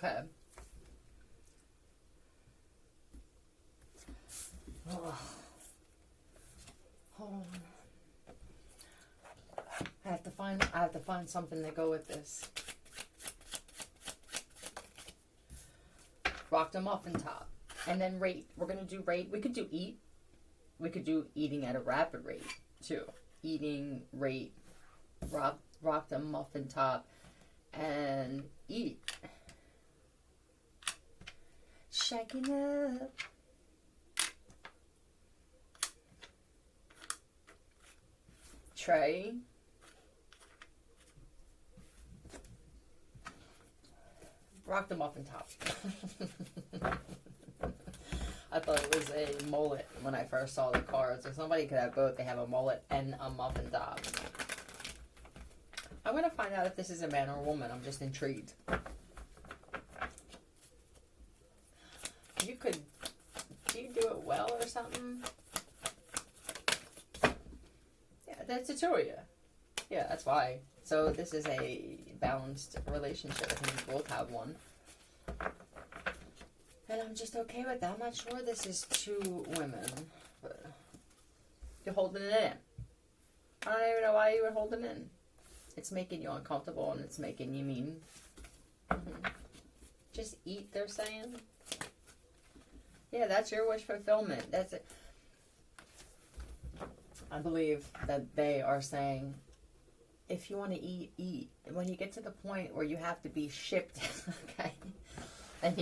Okay. Oh. Hold on. I have to find something to go with this. Rock the Muffin Top. And then rate. We're gonna do rate. We could do eat. We could do eating at a rapid rate too. Eating, rate, rock the Muffin Top, and eat. Shaking up. Tray. Rock the Muffin Top. I thought it was a mullet when I first saw the cards. So somebody could have both. They have a mullet and a muffin top. I'm going to find out if this is a man or a woman. I'm just intrigued. Do you do it well or something? Yeah, that's a two of you. Yeah, that's why. So this is a balanced relationship. I think we both have one. And I'm just okay with that. I'm not sure this is two women. But you're holding it in. I don't even know why you would hold it in. It's making you uncomfortable and it's making you mean. Mm-hmm. Just eat, they're saying. Yeah, that's your wish fulfillment. That's it. I believe that they are saying, if you want to eat, eat. And when you get to the point where you have to be shipped, okay, and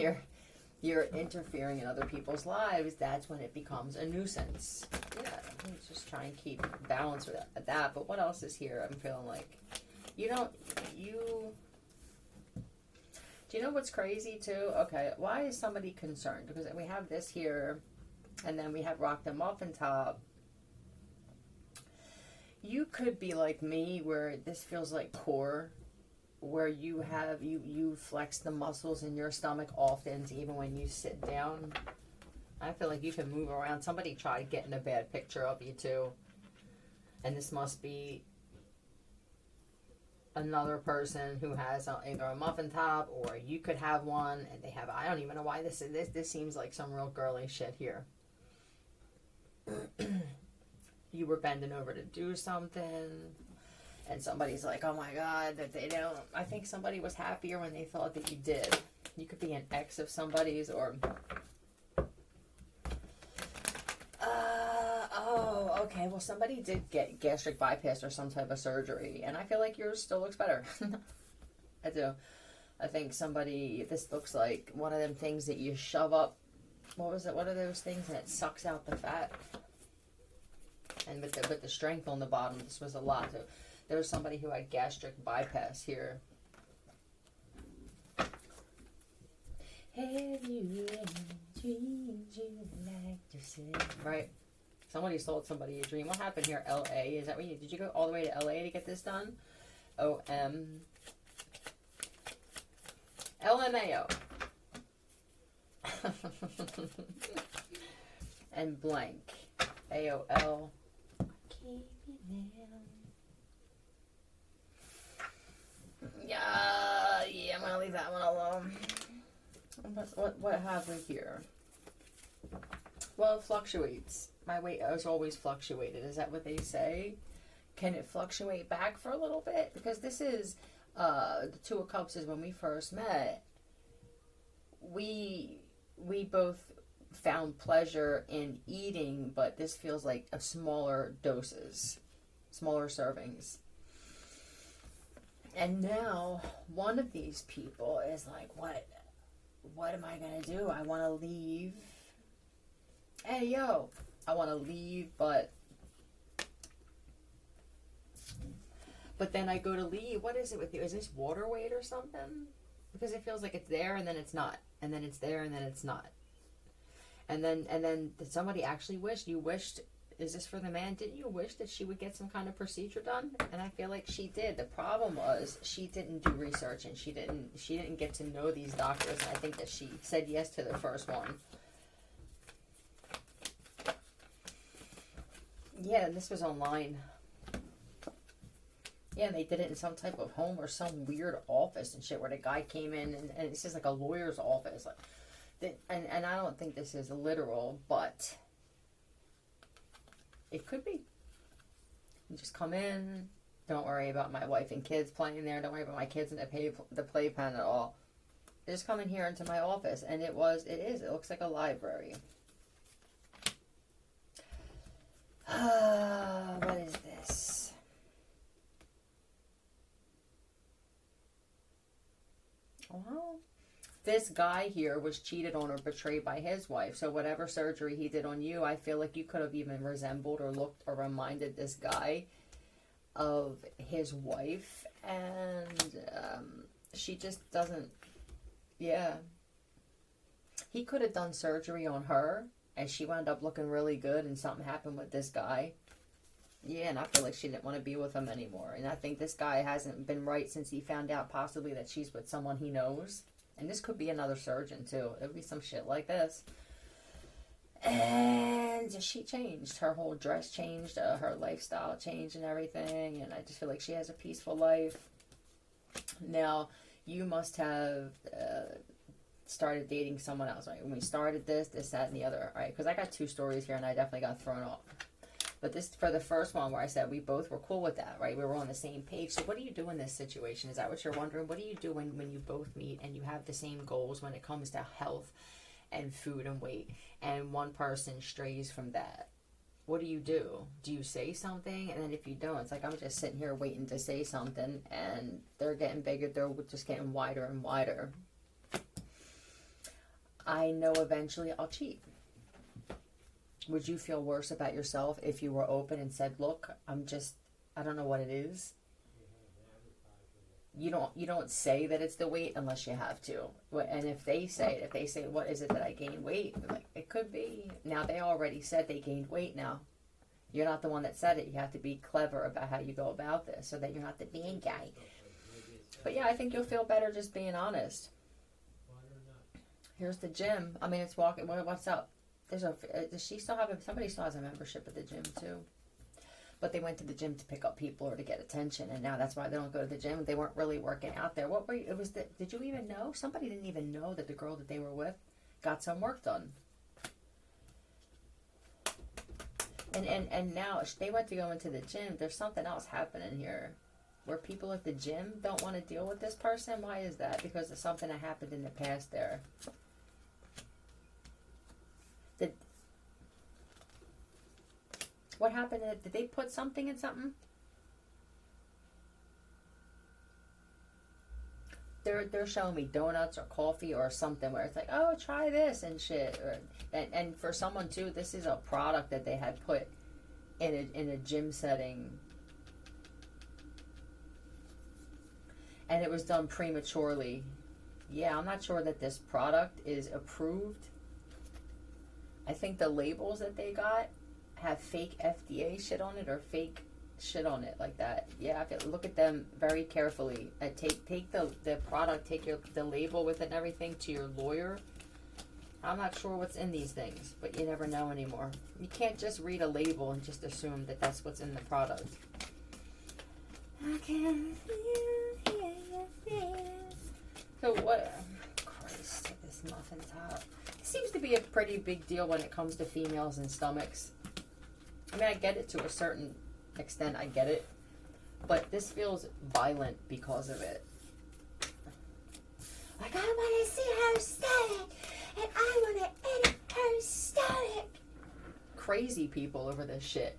you're interfering in other people's lives, that's when it becomes a nuisance. Yeah, let's just try and keep balance with that. But what else is here? I'm feeling like do you know what's crazy too? Okay, why is somebody concerned? Because we have this here, and then we have Rock the Muffin Top. You could be like me, where this feels like core, where you flex the muscles in your stomach often, even when you sit down. I feel like you can move around. Somebody tried getting a bad picture of you too, and this must be another person who has either a muffin top, or you could have one, and they have. I don't even know why this is. This seems like some real girly shit here. You were bending over to do something, and somebody's like, "Oh my God, that they don't." I think somebody was happier when they thought that you did. You could be an ex of somebody's, or. Okay, well, somebody did get gastric bypass or some type of surgery, and I feel like yours still looks better. I do. I think this looks like one of them things that you shove up. What was it? What are those things? And it sucks out the fat. And with the strength on the bottom, this was a lot. So there was somebody who had gastric bypass here. Have you ever dreamed you like to say? Right. Somebody sold somebody a dream. What happened here? L.A. Is that where did you go all the way to L.A. to get this done? O-M. L-M-A-O. And blank. A-O-L. Keep you down. Yeah, I'm going to leave that one alone. What have we here? Well, it fluctuates. My weight has always fluctuated. Is that what they say? Can it fluctuate back for a little bit? Because this is, the Two of Cups is when we first met. We both found pleasure in eating, but this feels like a smaller doses, smaller servings. And now, one of these people is like, what am I going to do? I want to leave. Hey, yo. I want to leave, but then I go to leave. What is it with you? Is this water weight or something? Because it feels like it's there and then it's not, and then it's there and then it's not, and then did somebody actually wished? Is this for the man? Didn't you wish that she would get some kind of procedure done? And I feel like she did. The problem was she didn't do research, and she didn't get to know these doctors. And I think that she said yes to the first one. Yeah, and this was online. Yeah, and they did it in some type of home or some weird office and shit where the guy came in and it's just like a lawyer's office. Like, and I don't think this is literal, but it could be. You just come in, don't worry about my wife and kids playing there, don't worry about my kids in the playpen at all. Just come in here into my office, and it looks like a library. What is this? Well, this guy here was cheated on or betrayed by his wife. So whatever surgery he did on you, I feel like you could have even resembled or looked or reminded this guy of his wife. And she just doesn't, yeah. He could have done surgery on her, and she wound up looking really good, and something happened with this guy. Yeah, and I feel like she didn't want to be with him anymore. And I think this guy hasn't been right since he found out possibly that she's with someone he knows. And this could be another surgeon, too. It would be some shit like this. And she changed. Her whole dress changed. Her lifestyle changed and everything. And I just feel like she has a peaceful life. Now, you must have started dating someone else, right? When we started this, that, and the other, right? Because I got two stories here, and I definitely got thrown off. But this, for the first one where I said we both were cool with that, right? We were on the same page. So what do you do in this situation? Is that what you're wondering? What do you do when you both meet and you have the same goals when it comes to health and food and weight, and one person strays from that? What do you do? Do you say something? And then if you don't, it's like I'm just sitting here waiting to say something, and they're getting bigger. They're just getting wider and wider. I know eventually I'll cheat. Would you feel worse about yourself if you were open and said, look, I don't know what it is? You don't say that it's the weight unless you have to. And if they say, what is it that I gained weight? Like, it could be. Now, they already said they gained weight now. You're not the one that said it. You have to be clever about how you go about this so that you're not the bad guy. But yeah, I think you'll feel better just being honest. Here's the gym. I mean, it's walking. What's up? Does she still have somebody still has a membership at the gym too? But they went to the gym to pick up people or to get attention, and now that's why they don't go to the gym. They weren't really working out there. What were you? Did you even know? Somebody didn't even know that the girl that they were with got some work done. And now they went to go into the gym. There's something else happening here, where people at the gym don't want to deal with this person. Why is that? Because of something that happened in the past there. What happened? Did they put something in something? They're showing me donuts or coffee or something where it's like, oh, try this and shit. And for someone too, this is a product that they had put in a gym setting, and it was done prematurely. Yeah, I'm not sure that this product is approved. I think the labels that they got have fake FDA shit on it or fake shit on it like that. Yeah, I have to look at them very carefully. Take the product, take the label with it and everything to your lawyer. I'm not sure what's in these things, but you never know anymore. You can't just read a label and just assume that that's what's in the product. I can feel it. So what? Christ, this muffin top. It seems to be a pretty big deal when it comes to females and stomachs. I mean, I get it to a certain extent. I get it. But this feels violent because of it. Like, I want to see her stomach, and I want to edit her stomach. Crazy people over this shit.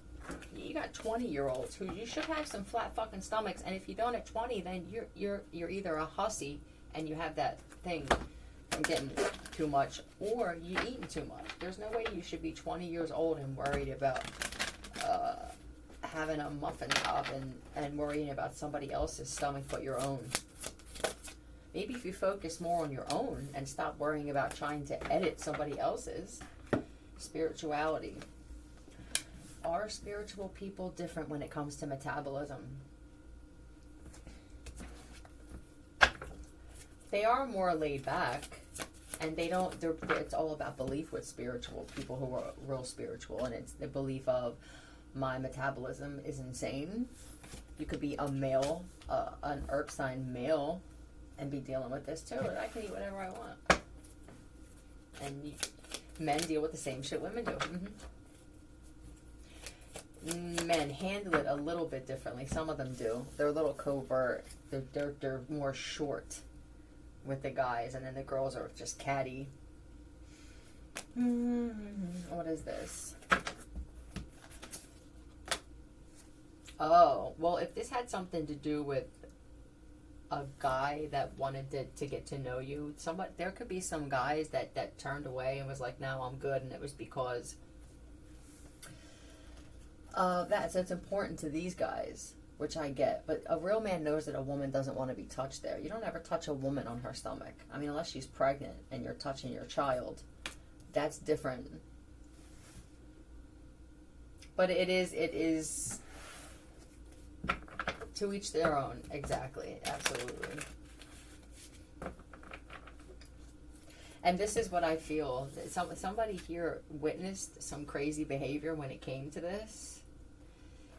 You got 20-year-olds who you should have some flat fucking stomachs, and if you don't at 20, then you're either a hussy and you have that thing from getting too much, or you eating too much. There's no way you should be 20 years old and worried about having a muffin top and worrying about somebody else's stomach but your own. Maybe if you focus more on your own and stop worrying about trying to edit somebody else's. Spirituality. Are spiritual people different when it comes to metabolism? They are more laid back, and it's all about belief with spiritual people who are real spiritual, and it's the belief of my metabolism is insane, You could be a male, an earth sign male, and be dealing with this too. I can eat whatever I want. And men deal with the same shit women do. Men handle it a little bit differently. Some of them do. They're a little covert. They're more short with the guys, and then the girls are just catty. What is this? Oh, well, if this had something to do with a guy that wanted to get to know you, there could be some guys that turned away and was like, no, I'm good, and it was because of that. So it's important to these guys, which I get, but a real man knows that a woman doesn't want to be touched there. You don't ever touch a woman on her stomach. I mean, unless she's pregnant and you're touching your child. That's different. But it is to each their own. Exactly. Absolutely. And this is what I feel. Somebody here witnessed some crazy behavior when it came to this.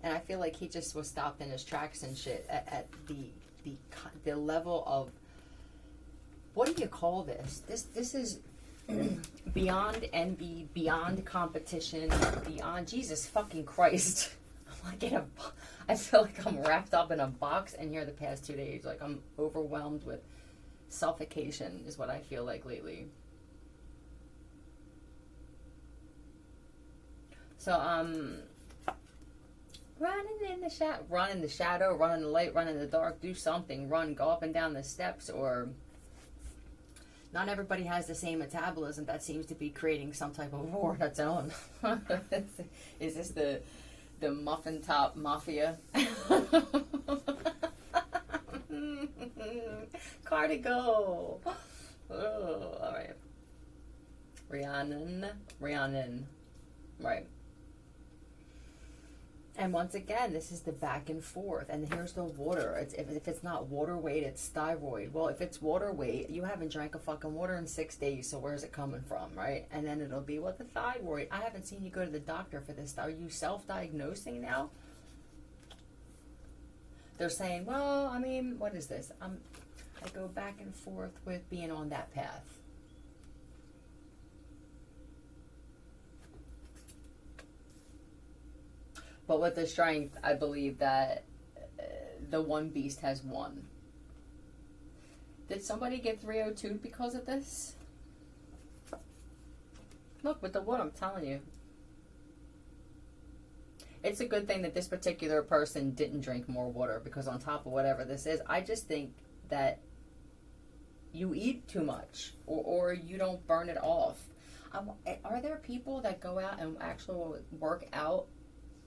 And I feel like he just was stopped in his tracks and shit at the level of, what do you call this? This is beyond envy, beyond competition, beyond Jesus fucking Christ. I'm like I feel like I'm wrapped up in a box, and here the past 2 days, like I'm overwhelmed with suffocation is what I feel like lately. So running in the shadow, run in the light, run in the dark, do something, go up and down the steps, or not everybody has the same metabolism. That seems to be creating some type of war of its own. Is this the Muffin Top Mafia? Car to go. Oh, all right. Rhiannon. Right. And once again, this is the back and forth. And here's the water. If it's not water weight, it's thyroid. Well, if it's water weight, you haven't drank a fucking water in 6 days, so where's it coming from, right? And then it'll be, the thyroid. I haven't seen you go to the doctor for this. Are you self-diagnosing now? They're saying, well, I mean, what is this? I go back and forth with being on that path. But with the strength, I believe that the one beast has won. Did somebody get 302 because of this? Look, with the wood, I'm telling you. It's a good thing that this particular person didn't drink more water, because on top of whatever this is, I just think that you eat too much, or you don't burn it off. Are there people that go out and actually work out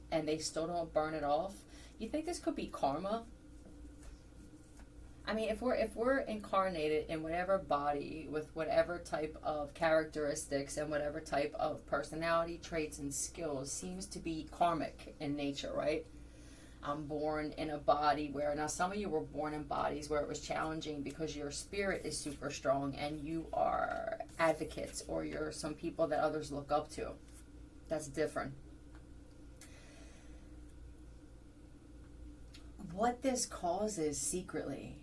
and they still don't burn it off? You think this could be karma? I mean, if we're incarnated in whatever body with whatever type of characteristics and whatever type of personality traits and skills seems to be karmic in nature, right? I'm born in a body where, now some of you were born in bodies where it was challenging because your spirit is super strong and you are advocates, or you're some people that others look up to. That's different. What this causes secretly,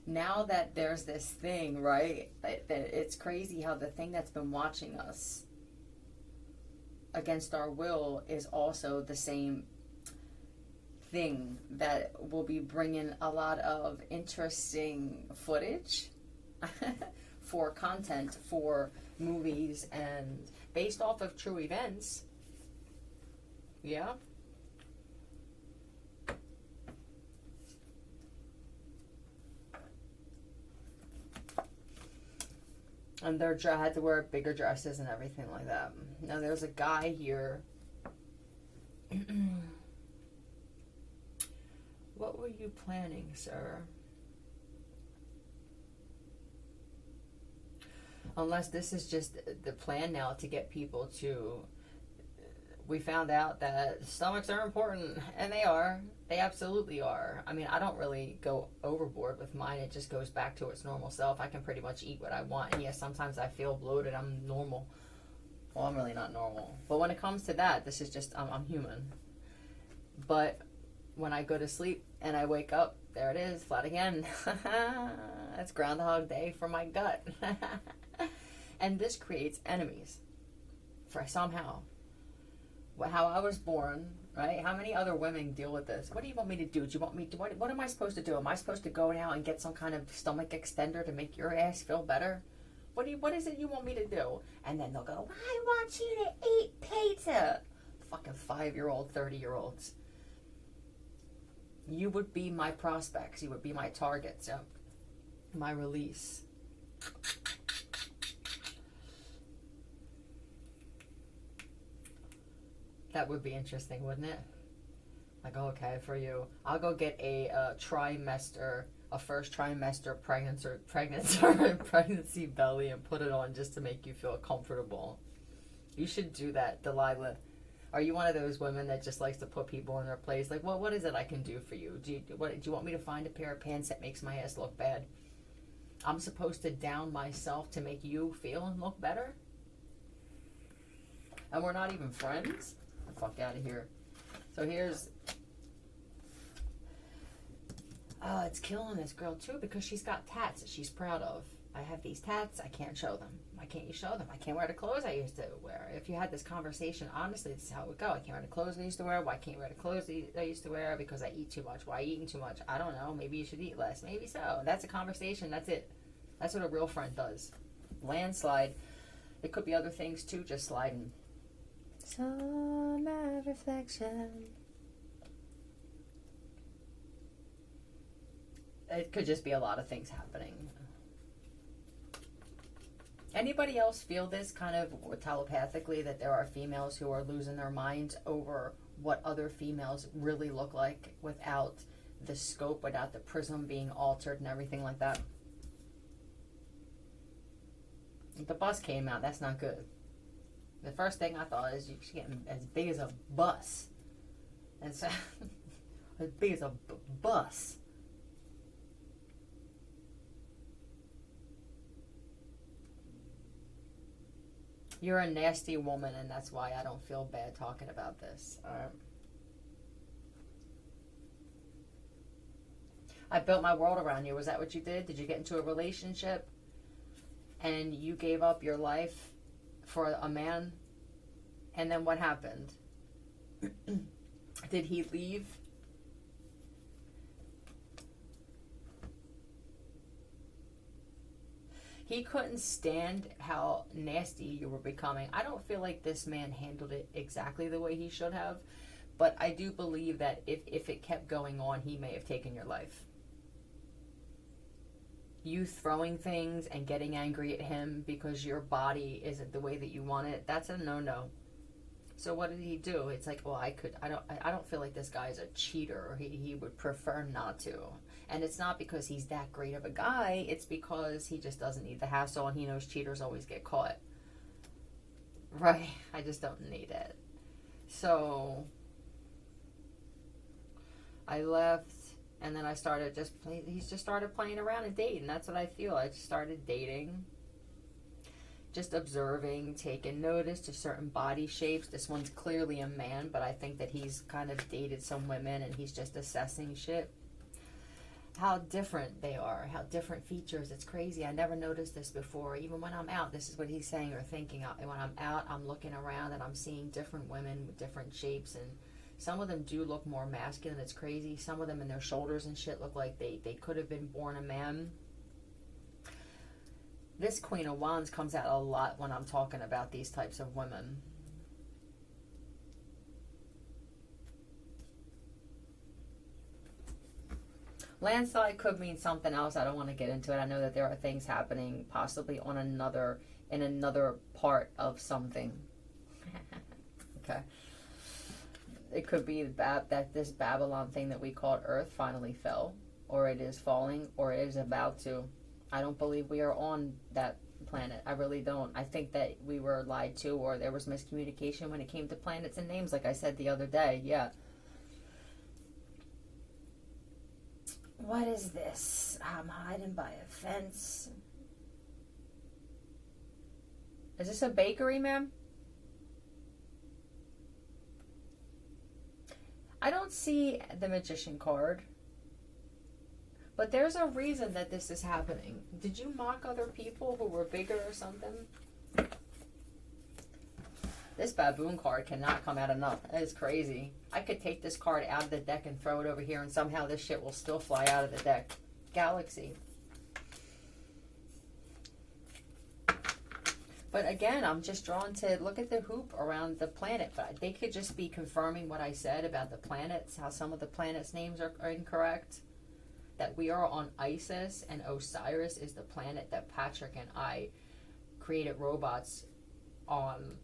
now that there's this thing, right, that it's crazy how the thing that's been watching us against our will is also the same thing that will be bringing a lot of interesting footage for content, for movies, and based off of true events. Yeah. And they had to wear bigger dresses and everything like that. Now there's a guy here. What were you planning, sir? Unless this is just the plan now to get people to... We found out that stomachs are important, and they are. They absolutely are. I mean, I don't really go overboard with mine. It just goes back to its normal self. I can pretty much eat what I want. And yes, sometimes I feel bloated. I'm normal. Well, I'm really not normal. But when it comes to that, this is just, I'm human. But when I go to sleep and I wake up, there it is, flat again. That's Groundhog Day for my gut. And this creates enemies for somehow. How I was born, right? How many other women deal with this? What do you want me to do? Do you want me to, what am I supposed to do? Am I supposed to go now and get some kind of stomach extender to make your ass feel better? What is it you want me to do? And then they'll go, I want you to eat pizza. Fucking 5-year-old, 30-year-olds. You would be my prospects. You would be my targets. My release. That would be interesting, wouldn't it? Like, okay, for you, I'll go get a first trimester pregnancy belly and put it on just to make you feel comfortable. You should do that, Delilah. Are you one of those women that just likes to put people in their place? Like, well, what is it I can do for you? Do you want me to find a pair of pants that makes my ass look bad? I'm supposed to down myself to make you feel and look better? And we're not even friends? Get the fuck out of here. So here's... Oh, it's killing this girl too because she's got tats that she's proud of. I have these tats, I can't show them. Why can't you show them? I can't wear the clothes I used to wear. If you had this conversation, honestly, this is how it would go. I can't wear the clothes I used to wear. Why can't you wear the clothes I used to wear? Because I eat too much. Why eating too much? I don't know. Maybe you should eat less. Maybe so. That's a conversation. That's it. That's what a real friend does. Landslide. It could be other things too, just sliding. Summer reflection. It could just be a lot of things happening. Anybody else feel this kind of telepathically, that there are females who are losing their minds over what other females really look like without the scope, without the prism being altered and everything like that? The bus came out. That's not good. The first thing I thought is you're getting as big as a bus. And so, as big as a bus. You're a nasty woman, and that's why I don't feel bad talking about this. I built my world around you. Was that what you did? Did you get into a relationship and you gave up your life for a man? And then what happened? Did he leave? He couldn't stand how nasty you were becoming. I don't feel like this man handled it exactly the way he should have, but I do believe that if it kept going on, he may have taken your life. You throwing things and getting angry at him because your body isn't the way that you want it, that's a no-no. So what did he do? It's like, well, I don't feel like this guy's a cheater. He would prefer not to. And it's not because he's that great of a guy. It's because he just doesn't need the hassle, and he knows cheaters always get caught. Right. I just don't need it. So I left, and then I started he just started playing around and dating. That's what I feel. I just started dating. Just observing, taking notice to certain body shapes. This one's clearly a man, but I think that he's kind of dated some women and he's just assessing shit. How different they are, how different features. It's crazy. I never noticed this before. Even when I'm out, this is what he's saying or thinking. When I'm out, I'm looking around and I'm seeing different women with different shapes, and some of them do look more masculine. It's crazy. Some of them in their shoulders and shit look like they could have been born a man. This Queen of Wands comes out a lot when I'm talking about these types of women. Landslide could mean something else. I don't want to get into it. I know that there are things happening possibly on in another part of something. Okay. It could be that this Babylon thing that we called Earth finally fell, or it is falling, or it is about to. I don't believe we are on that planet. I really don't. I think that we were lied to, or there was miscommunication when it came to planets and names, like I said the other day. Yeah. What is this? I'm hiding by a fence. Is this a bakery, ma'am? I don't see the Magician card. But there's a reason that this is happening. Did you mock other people who were bigger or something? This baboon card cannot come out enough. That is crazy. I could take this card out of the deck and throw it over here and somehow this shit will still fly out of the deck. Galaxy. But again, I'm just drawn to look at the hoop around the planet. But they could just be confirming what I said about the planets, how some of the planets' names are incorrect. That we are on Isis and Osiris is the planet that Patrick and I created robots on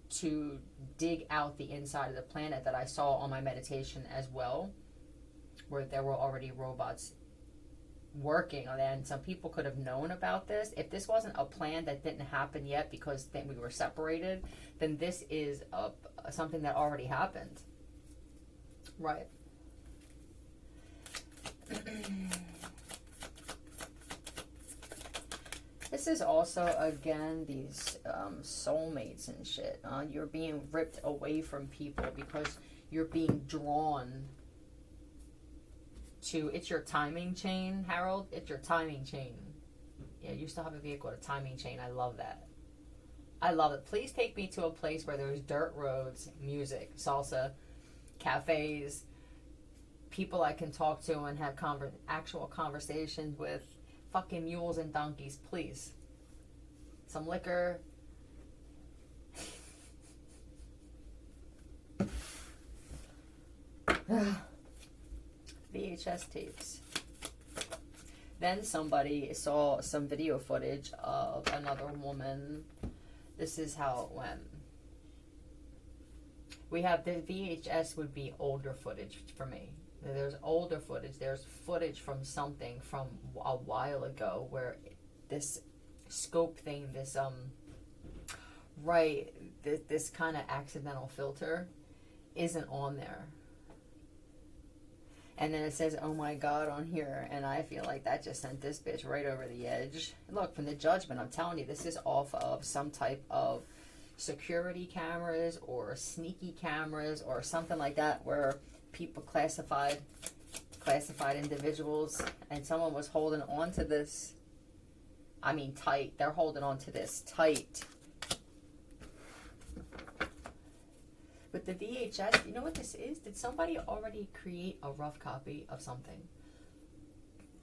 to dig out the inside of the planet that I saw on my meditation as well, where there were already robots working on that. And some people could have known about this. If this wasn't a plan that didn't happen yet because then we were separated, then this is something that already happened. Right. This is also, again, these soulmates and shit. You're being ripped away from people because you're being drawn to... It's your timing chain, Harold. It's your timing chain. Yeah, you still have a vehicle with a timing chain. I love that. I love it. Please take me to a place where there's dirt roads, music, salsa, cafes, people I can talk to and have actual conversations with. Fucking mules and donkeys, please. Some liquor. VHS tapes. Then somebody saw some video footage of another woman. This is how it went. We have the VHS would be older footage for me. There's older footage. There's footage from something from a while ago where this scope thing, this this kind of accidental filter isn't on there. And then it says, "Oh my God," on here, and I feel like that just sent this bitch right over the edge. Look, from the judgment, I'm telling you, this is off of some type of security cameras or sneaky cameras or something like that where people classified individuals, and someone was holding on to this. I mean, tight. They're holding on to this tight. With the VHS, you know what this is? Did somebody already create a rough copy of something?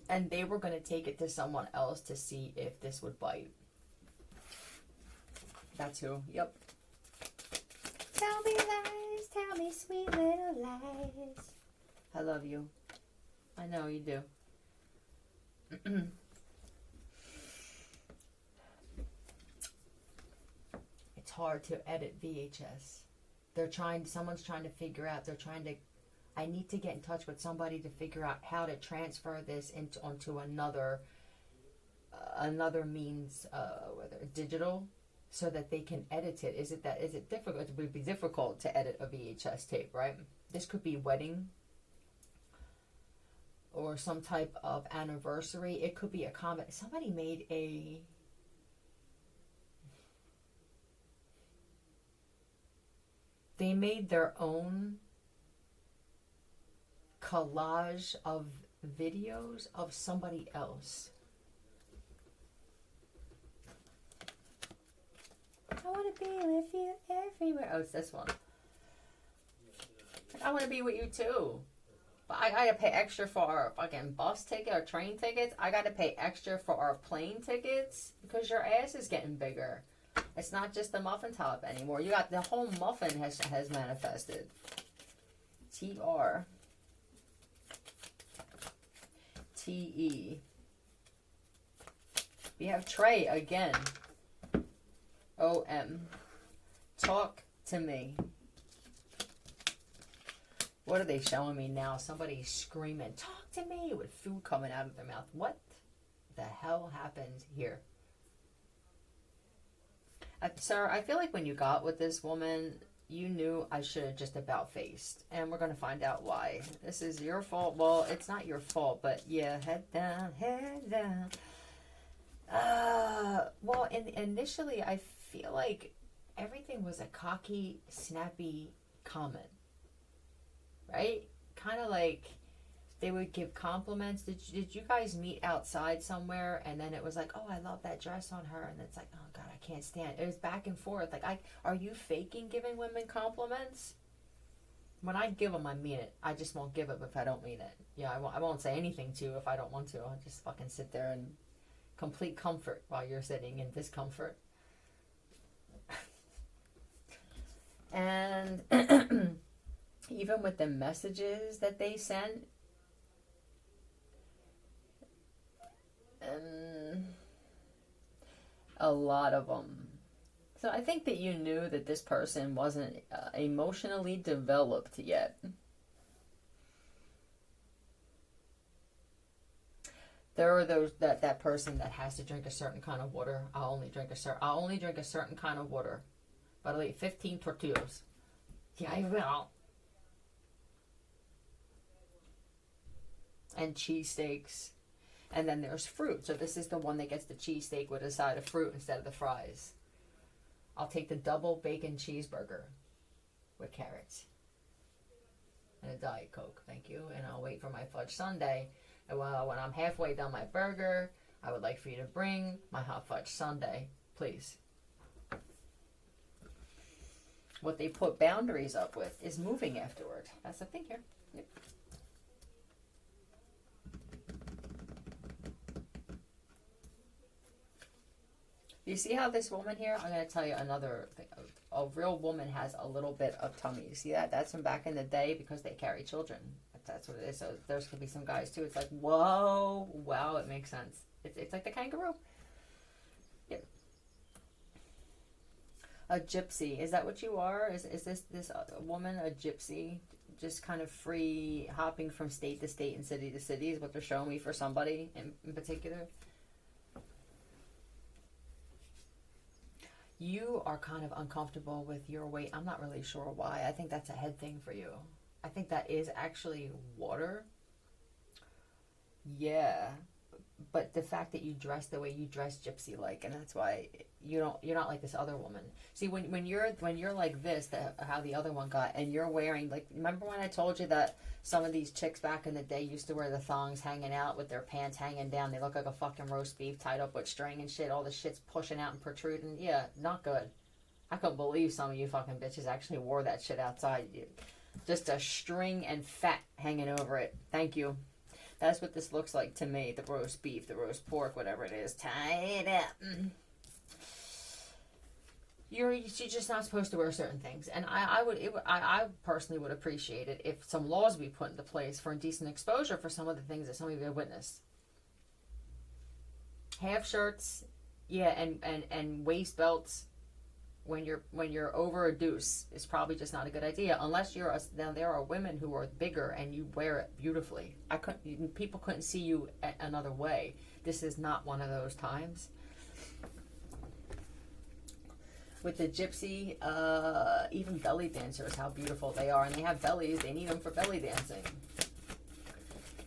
And they were going to take it to someone else to see if this would bite. That's who. Yep. Tell me lies, tell me sweet little lies. I love you. I know you do. It's hard to edit VHS. Someone's trying to figure out, I need to get in touch with somebody to figure out how to transfer this onto another means, whether digital, so that they can edit it. Is it difficult? It would be difficult to edit a VHS tape, right? This could be wedding or some type of anniversary. It could be a comment. Somebody made they made their own collage of videos of somebody else. I want to be with you everywhere. Oh, it's this one. I want to be with you too. But I gotta pay extra for our fucking bus ticket or train tickets. I gotta pay extra for our plane tickets because your ass is getting bigger. It's not just the muffin top anymore. You got the whole muffin has manifested. TR. TE. We have Trey again. OM. Talk to me. What are they showing me now? Somebody screaming, "Talk to me," with food coming out of their mouth. What the hell happened here? Sir, I feel like when you got with this woman, you knew I should have just about faced. And we're going to find out why. This is your fault. Well, it's not your fault, but yeah, head down, head down. Well, initially, I feel like everything was a cocky, snappy comment. right? Kind of like they would give compliments. Did you guys meet outside somewhere and then it was like, oh, I love that dress on her, and it's like, oh god, I can't stand it. It was back and forth. Like, are you faking giving women compliments? When I give them, I mean it. I just won't give it if I don't mean it. Yeah, I won't say anything to you if I don't want to. I'll just fucking sit there in complete comfort while you're sitting in discomfort. And even with the messages that they sent, a lot of them. So I think that you knew that this person wasn't emotionally developed yet. There are those that person that has to drink a certain kind of water. I'll only drink a certain kind of water, but I'll eat 15 tortillas. Yeah, I will. And cheesesteaks. And then there's fruit. So this is the one that gets the cheesesteak with a side of fruit instead of the fries. I'll take the double bacon cheeseburger with carrots and a Diet Coke, thank you. And I'll wait for my fudge sundae. And when I'm halfway done my burger, I would like for you to bring my hot fudge sundae, please. What they put boundaries up with is moving afterward. That's the thing here. Yep. You see how this woman here, I'm going to tell you another thing. A real woman has a little bit of tummy. You see that? That's from back in the day because they carry children. That's what it is. So there's going to be some guys too. It's like, whoa, wow, it makes sense. It's like the kangaroo. Yep. A gypsy. Is that what you are? Is this woman a gypsy? Just kind of free, hopping from state to state and city to city is what they're showing me for somebody in particular. You are kind of uncomfortable with your weight. I'm not really sure why. I think that's a head thing for you. I think that is actually water. Yeah. But the fact that you dress the way you dress gypsy-like, and that's why you're not like this other woman. See, when you're like this, how the other one got, and you're wearing, like, remember when I told you that some of these chicks back in the day used to wear the thongs hanging out with their pants hanging down? They look like a fucking roast beef tied up with string and shit. All the shit's pushing out and protruding. Yeah, not good. I couldn't believe some of you fucking bitches actually wore that shit outside. Just a string and fat hanging over it. Thank you. That's what this looks like to me. The roast beef, the roast pork, whatever it is. Tie it up. You're just not supposed to wear certain things. And I personally would appreciate it if some laws be put into place for indecent exposure for some of the things that some of you have witnessed. Half shirts, yeah, and waist belts when you're over a deuce is probably just not a good idea, unless now there are women who are bigger and you wear it beautifully. People couldn't see you another way. This is not one of those times. With the gypsy, even belly dancers, how beautiful they are, and they have bellies. They need them for belly dancing.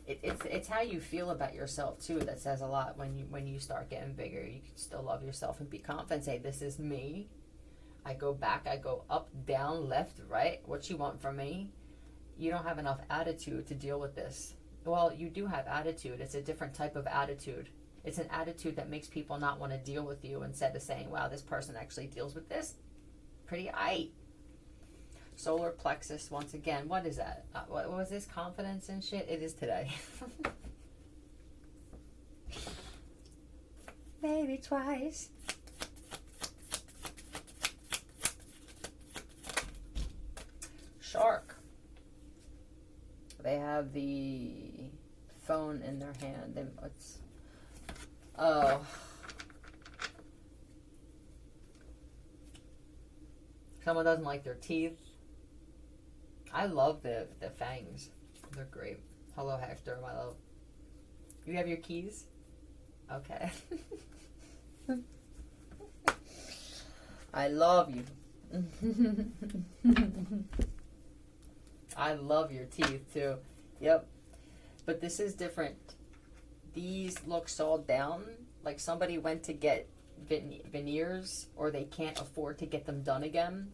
It's how you feel about yourself too that says a lot. When you start getting bigger, you can still love yourself and be confident. Say, this is me. I go back, I go up, down, left, right. What you want from me? You don't have enough attitude to deal with this. Well, you do have attitude. It's a different type of attitude. It's an attitude that makes people not want to deal with you instead of saying, wow, this person actually deals with this pretty aight. Solar plexus, once again. What is that? What was this? Confidence and shit? It is today. Maybe twice. Shark. They have the phone in their hand. Someone doesn't like their teeth. I love the fangs. They're great. Hello, Hector, my love. You have your keys? Okay. I love you. I love your teeth too. Yep. But this is different. These look sawed down, like somebody went to get veneers or they can't afford to get them done again.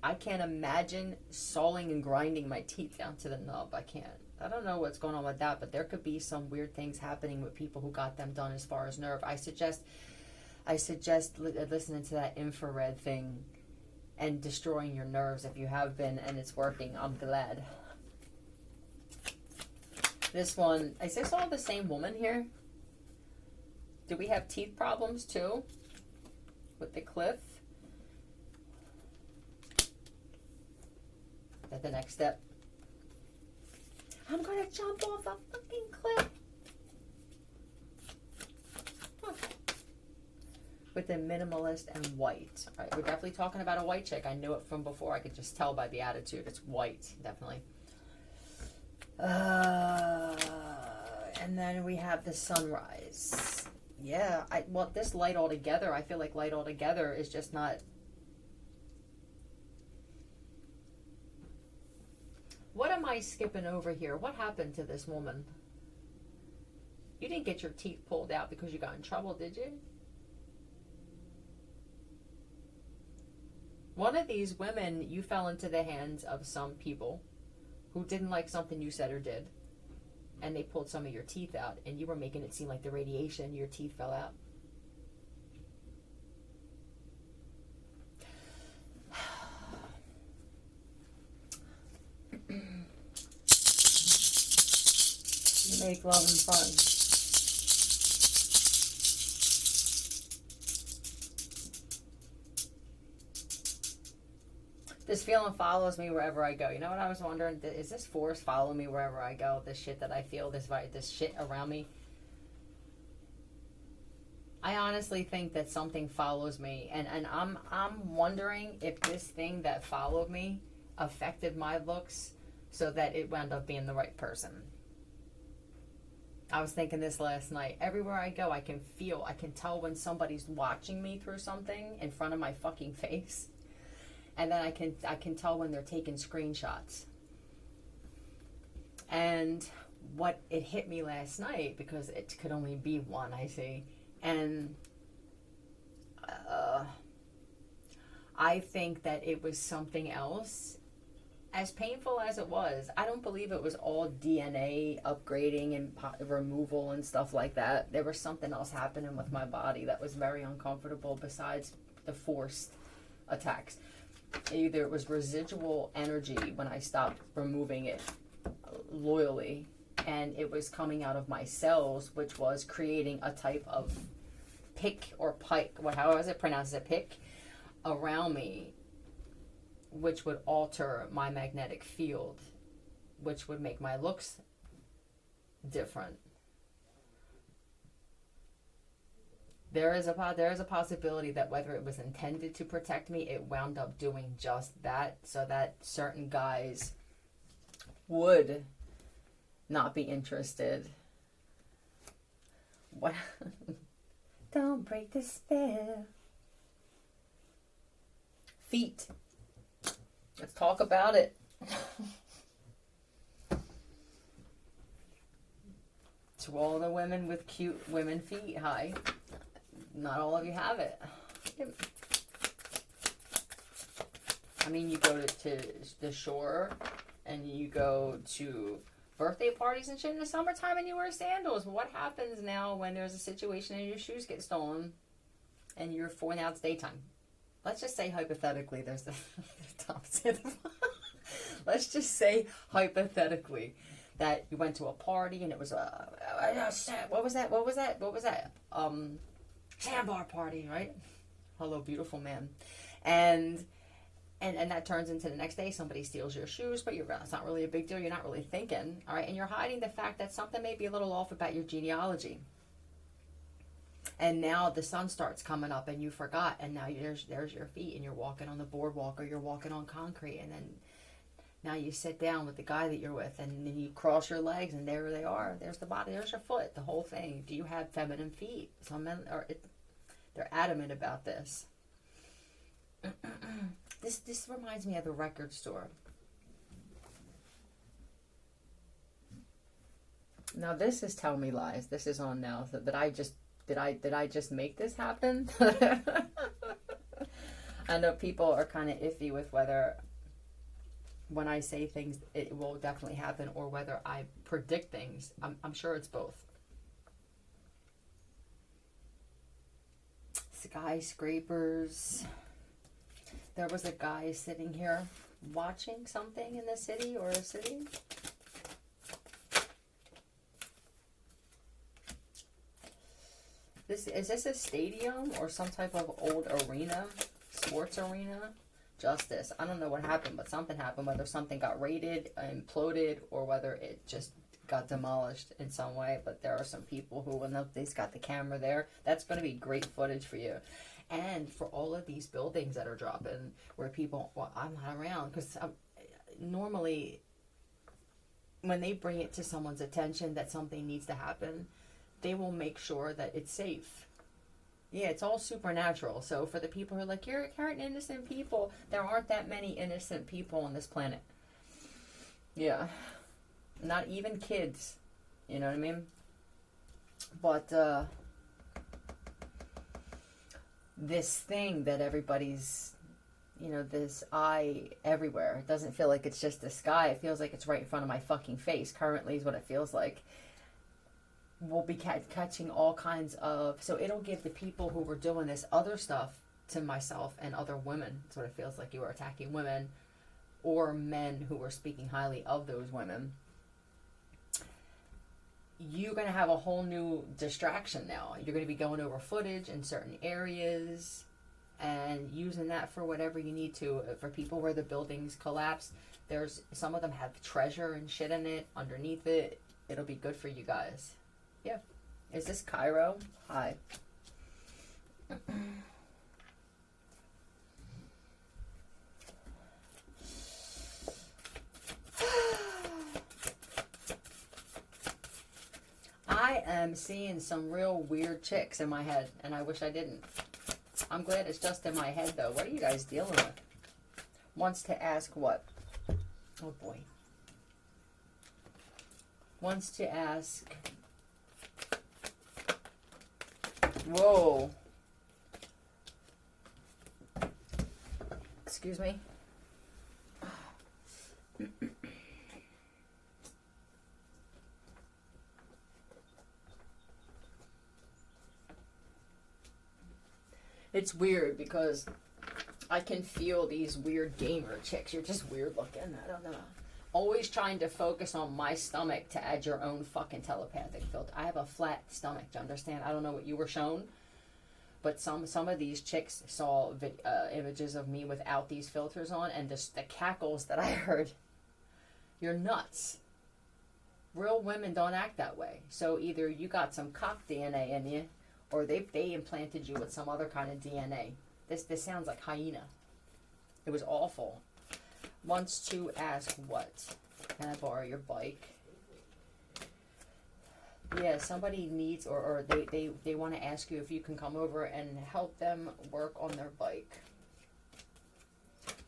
I can't imagine sawing and grinding my teeth down to the nub. I can't. I don't know what's going on with that, but there could be some weird things happening with people who got them done as far as nerve. I suggest listening to that infrared thing and destroying your nerves if you have been and it's working. I'm glad. This one, is this all the same woman here? Do we have teeth problems too with the cliff? Is that the next step? I'm gonna jump off a fucking cliff. Huh. With the minimalist and white. All right, we're definitely talking about a white chick. I knew it from before. I could just tell by the attitude. It's white, definitely. And then we have the sunrise. Yeah, well, this light altogether, I feel like light altogether is just not... What am I skipping over here? What happened to this woman? You didn't get your teeth pulled out because you got in trouble, did you? One of these women, you fell into the hands of some people who didn't like something you said or did. And they pulled some of your teeth out. And you were making it seem like the radiation, your teeth fell out. You make love and fun. This feeling follows me wherever I go. You know what I was wondering? Is this force follow me wherever I go? This shit that I feel, this shit around me. I honestly think that something follows me, and I'm wondering if this thing that followed me affected my looks so that it wound up being the right person. I was thinking this last night. Everywhere I go, I can tell when somebody's watching me through something in front of my fucking face. And then I can tell when they're taking screenshots. And what it hit me last night, because it could only be one, I see. And I think that it was something else. As painful as it was, I don't believe it was all DNA upgrading and removal and stuff like that. There was something else happening with my body that was very uncomfortable besides the forced attacks. Either it was residual energy when I stopped removing it loyally, and it was coming out of my cells, which was creating a type of pick or pike, how is it pronounced? Is it pick? Around me, which would alter my magnetic field, which would make my looks different. There is a possibility that whether it was intended to protect me, it wound up doing just that, so that certain guys would not be interested. What? Don't break the spell. Feet. Let's talk about it. To all the women with cute women feet, hi. Not all of you have it. I mean, you go to the shore and you go to birthday parties and shit in the summertime and you wear sandals. But what happens now when there's a situation and your shoes get stolen and now it's daytime? Let's just say hypothetically, there's the let's just say hypothetically that you went to a party and it was what was that? Sandbar party, right? Hello, beautiful man. And that turns into the next day somebody steals your shoes, but it's not really a big deal. You're not really thinking, all right? And you're hiding the fact that something may be a little off about your genealogy. And now the sun starts coming up and you forgot, and now there's your feet and you're walking on the boardwalk or you're walking on concrete, and then now you sit down with the guy that you're with and then you cross your legs and there they are. There's the body, there's your foot, the whole thing. Do you have feminine feet? Some men they're adamant about this. This reminds me of the record store. Now this is Tell Me Lies. This is on now. So did I just make this happen? I know people are kind of iffy with whether when I say things it will definitely happen or whether I predict things. I'm sure it's both. Skyscrapers. There was a guy sitting here watching something in the city or a city. Is this a stadium or some type of old arena, sports arena? Justice. I don't know what happened, but something happened. Whether something got raided, imploded, or whether it just got demolished in some way. But there are some people who, when they've got the camera there, that's going to be great footage for you. And for all of these buildings that are dropping, where people, well, I'm not around, because normally when they bring it to someone's attention that something needs to happen, they will make sure that it's safe. Yeah, it's all supernatural. So for the people who are like, you're carrying innocent people, there aren't that many innocent people on this planet. Yeah. Not even kids. You know what I mean? But this thing that everybody's, you know, this eye everywhere. It doesn't feel like it's just the sky. It feels like it's right in front of my fucking face. Currently is what it feels like. We'll be catching all kinds of... So it'll give the people who were doing this other stuff to myself and other women. That's what it feels like. You were attacking women or men who were speaking highly of those women. You're going to have a whole new distraction now. You're going to be going over footage in certain areas and using that for whatever you need to. For people where the buildings collapse, there's some of them have treasure and shit in it underneath it. It'll be good for you guys. Yeah. Is this Cairo? Hi. I am seeing some real weird chicks in my head, and I wish I didn't. I'm glad it's just in my head, though. What are you guys dealing with? Wants to ask what? Oh, boy. Wants to ask... Whoa. Excuse me. It's weird because I can feel these weird gamer chicks. You're just weird looking. I don't know. Always trying to focus on my stomach to add your own fucking telepathic filter. I have a flat stomach, do you understand? I don't know what you were shown, but some of these chicks saw images of me without these filters on, and just the cackles that I heard. You're nuts. Real women don't act that way. So either you got some cock DNA in you, or they implanted you with some other kind of DNA. This sounds like hyena. It was awful. Wants to ask what? Can I borrow your bike? Yeah, somebody needs, or they want to ask you if you can come over and help them work on their bike.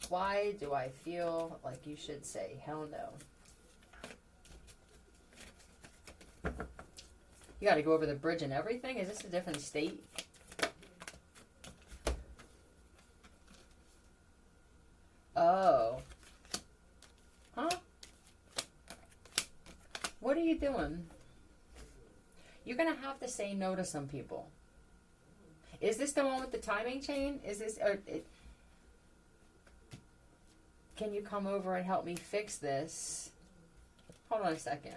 Why do I feel like you should say hell no? You got to go over the bridge and everything? Is this a different state? Oh. Huh? What are you doing? You're going to have to say no to some people. Is this the one with the timing chain? Is this... Can you come over and help me fix this? Hold on a second.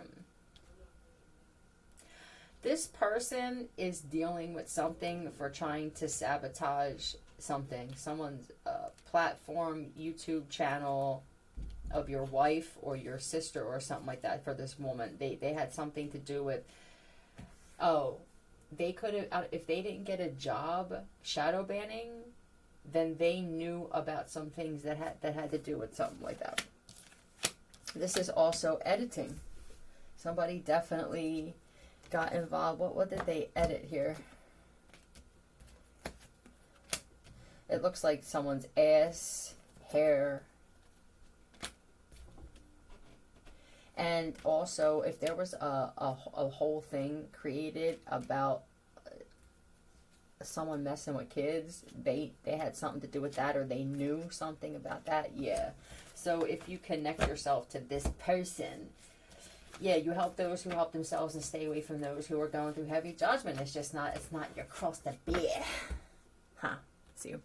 This person is dealing with something for trying to sabotage something. Someone's platform, YouTube channel of your wife or your sister or something like that for this woman. They had something to do with... Oh, they could have... If they didn't get a job shadow banning, then they knew about some things that had to do with something like that. This is also editing. Somebody definitely got involved. What did they edit here? It looks like someone's ass, hair. And also, if there was a whole thing created about someone messing with kids, they had something to do with that, or they knew something about that. Yeah. So if you connect yourself to this person, yeah, you help those who help themselves and stay away from those who are going through heavy judgment. It's not your cross to bear. Huh. See you.